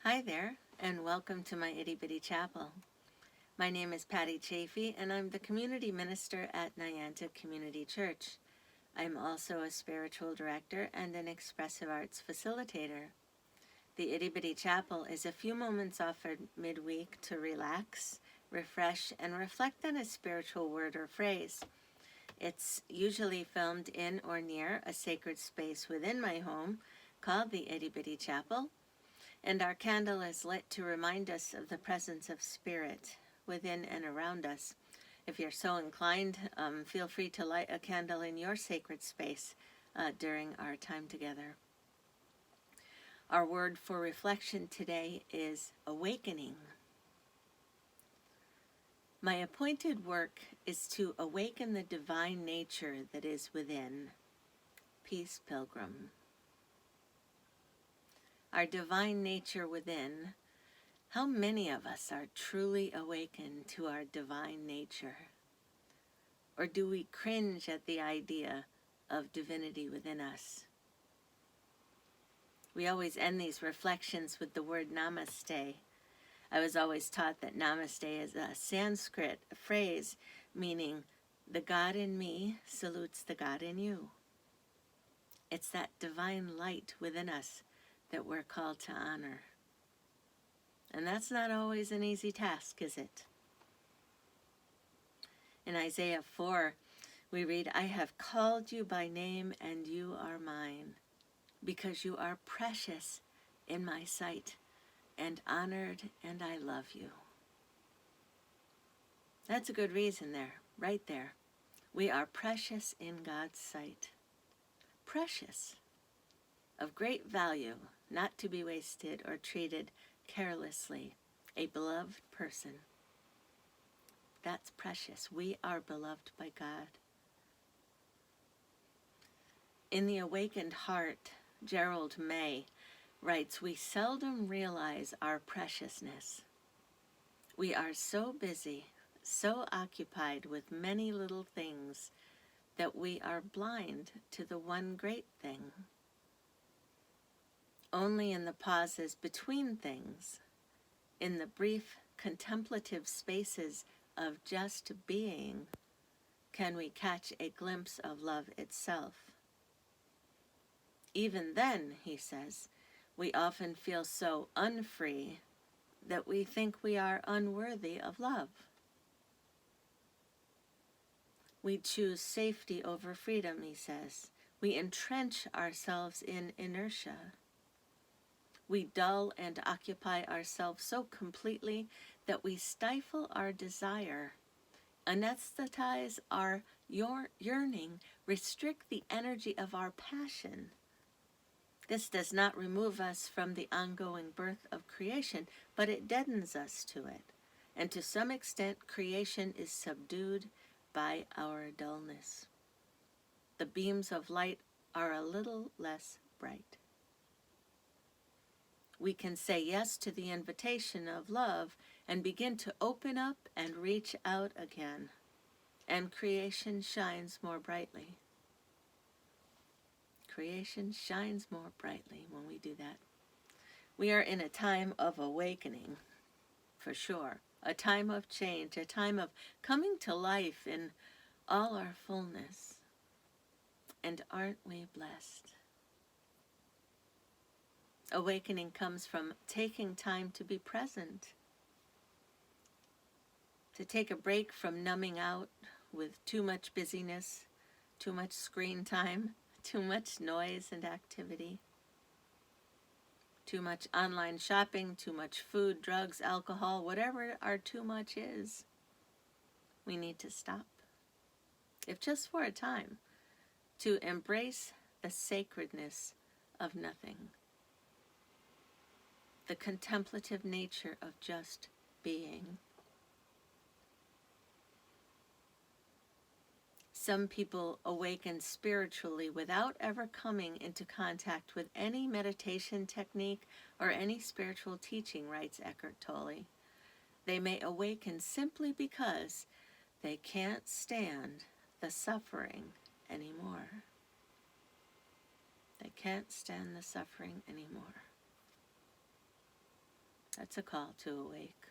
Hi there, and welcome to my Itty Bitty Chapel. My name is Patty Chaffee, and I'm the community minister at Niantic Community Church. I'm also a spiritual director and an expressive arts facilitator. The Itty Bitty Chapel is a few moments offered midweek to relax, refresh, and reflect on a spiritual word or phrase. It's usually filmed in or near a sacred space within my home called the Itty Bitty Chapel, and our candle is lit to remind us of the presence of spirit within and around us. If you're so inclined, feel free to light a candle in your sacred space during our time together. Our word for reflection today is awakening. My appointed work is to awaken the divine nature that is within. Peace, Pilgrim. Our divine nature within. How many of us are truly awakened to our divine nature? Or do we cringe at the idea of divinity within us? We always end these reflections with the word namaste. I was always taught that namaste is a Sanskrit phrase meaning the God in me salutes the God in you. It's that divine light within us that we're called to honor. And that's not always an easy task, is it? In Isaiah 4, we read, I have called you by name and you are mine, because you are precious in my sight and honored, and I love you. That's a good reason there, right there. We are precious in God's sight. Precious, of great value, not to be wasted or treated carelessly. A beloved person. That's precious. We are beloved by God. In The Awakened Heart, Gerald May writes, we seldom realize our preciousness. We are so busy, so occupied with many little things that we are blind to the one great thing. Only in the pauses between things, in the brief contemplative spaces of just being, can we catch a glimpse of love itself. Even then, he says, we often feel so unfree that we think we are unworthy of love. We choose safety over freedom, he says. We entrench ourselves in inertia. We dull and occupy ourselves so completely that we stifle our desire, anesthetize our yearning, restrict the energy of our passion. This does not remove us from the ongoing birth of creation, but it deadens us to it. And to some extent, creation is subdued by our dullness. The beams of light are a little less bright. We can say yes to the invitation of love and begin to open up and reach out again. And creation shines more brightly. Creation shines more brightly when we do that. We are in a time of awakening, for sure. A time of change, a time of coming to life in all our fullness. And aren't we blessed? Awakening comes from taking time to be present, to take a break from numbing out with too much busyness, too much screen time, too much noise and activity, too much online shopping, too much food, drugs, alcohol, whatever our too much is. We need to stop, if just for a time, to embrace the sacredness of nothing, the contemplative nature of just being. Some people awaken spiritually without ever coming into contact with any meditation technique or any spiritual teaching, writes Eckhart Tolle. They may awaken simply because they can't stand the suffering anymore. They can't stand the suffering anymore. That's a call to awake.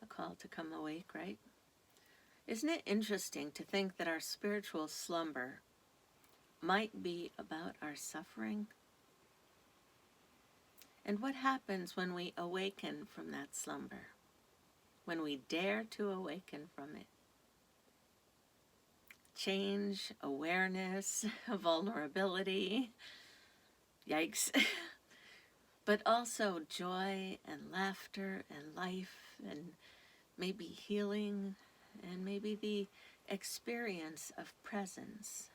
A call to come awake, right? Isn't it interesting to think that our spiritual slumber might be about our suffering? And what happens when we awaken from that slumber? When we dare to awaken from it? Change, awareness, vulnerability, yikes, but also joy and laughter and life and maybe healing and maybe the experience of presence.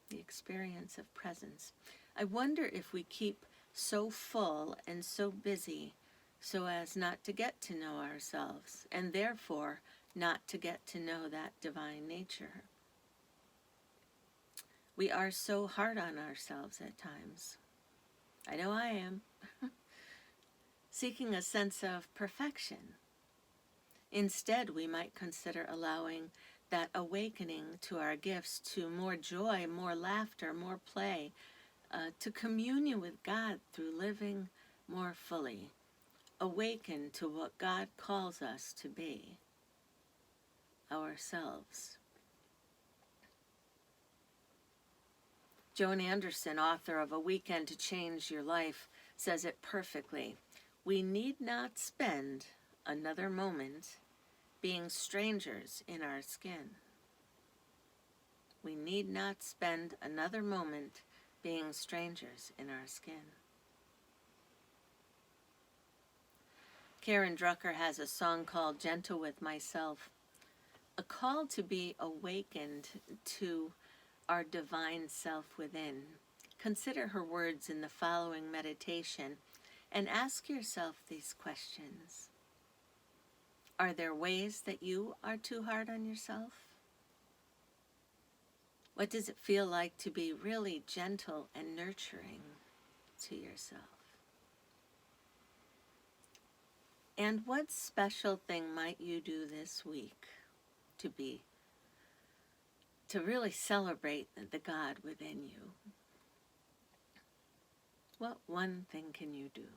The experience of presence. I wonder if we keep so full and so busy so as not to get to know ourselves and therefore not to get to know that divine nature. We are so hard on ourselves at times. I know I am. Seeking a sense of perfection. Instead, we might consider allowing that awakening to our gifts, to more joy, more laughter, more play, to communion with God through living more fully. Awaken to what God calls us to be, ourselves. Joan Anderson, author of A Weekend to Change Your Life, says it perfectly. We need not spend another moment being strangers in our skin. We need not spend another moment being strangers in our skin. Karen Drucker has a song called Gentle with Myself, a call to be awakened to our divine self within. Consider her words in the following meditation and ask yourself these questions. Are there ways that you are too hard on yourself? What does it feel like to be really gentle and nurturing to yourself? And what special thing might you do this week to really celebrate the God within you? What one thing can you do?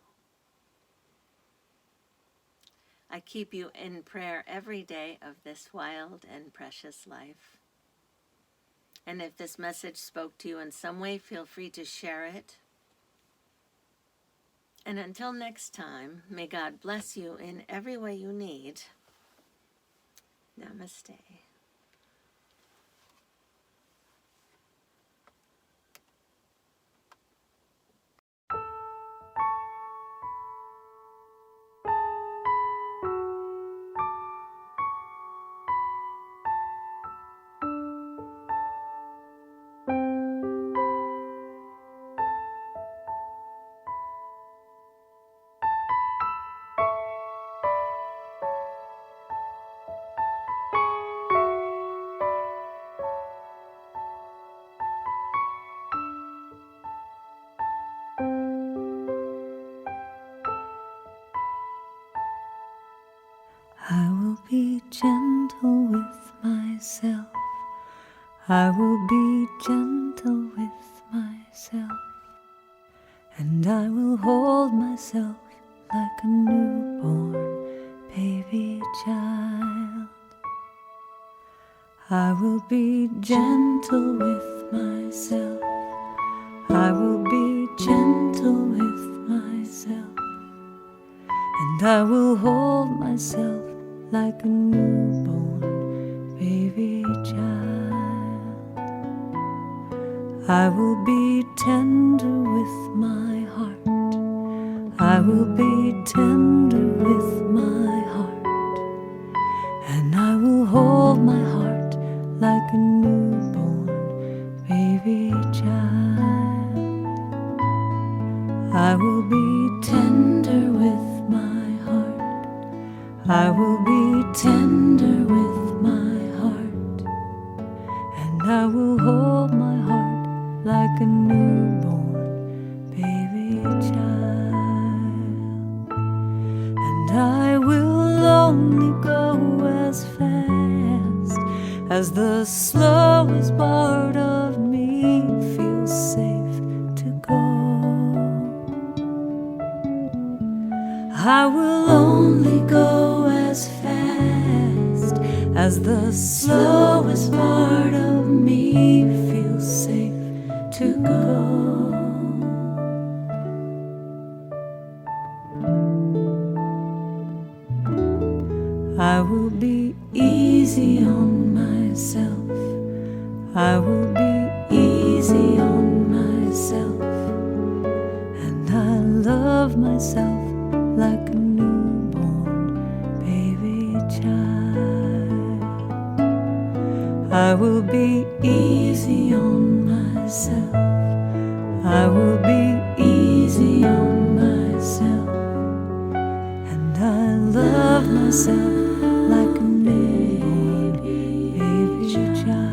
I keep you in prayer every day of this wild and precious life. And if this message spoke to you in some way, feel free to share it. And until next time, may God bless you in every way you need. Namaste. I will be gentle with myself. I will be gentle with myself. And I will hold myself like a newborn baby child. I will be gentle with myself. I will be gentle with myself. And I will hold myself like a newborn baby child. I will be tender with my heart. I will be tender with my heart. And I will hold my heart like a newborn baby child. I will be tender with my heart. I will be tender with my heart. And I will hold my heart like a newborn baby child. And I will only go as fast as the slowest part of me feels safe to go. I will only go as fast as the slowest part of me feels safe to go. I will be easy on myself. I will be easy on myself. And I love myself like a newborn baby child. I will be easy on myself. I will be easy on myself. And I love myself like a newborn baby child.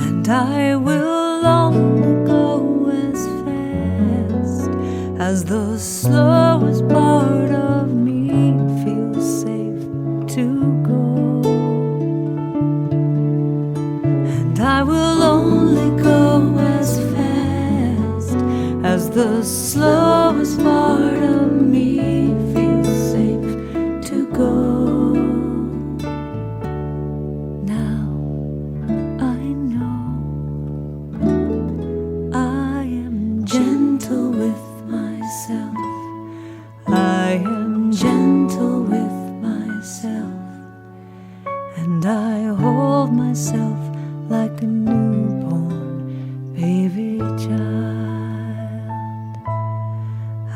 And I will only go as fast as the slowest part of me feels safe to go. And I will only go as fast as the slowest part of me feels safe to go. Now I know I am gentle with myself. I am gentle with myself. And I hold myself like a newborn baby child.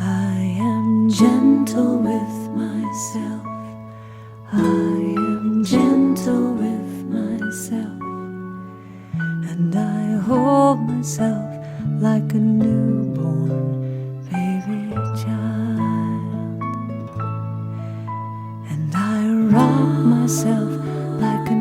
I am gentle with myself. I am gentle with myself. And I hold myself like a newborn baby child. And I rock myself like a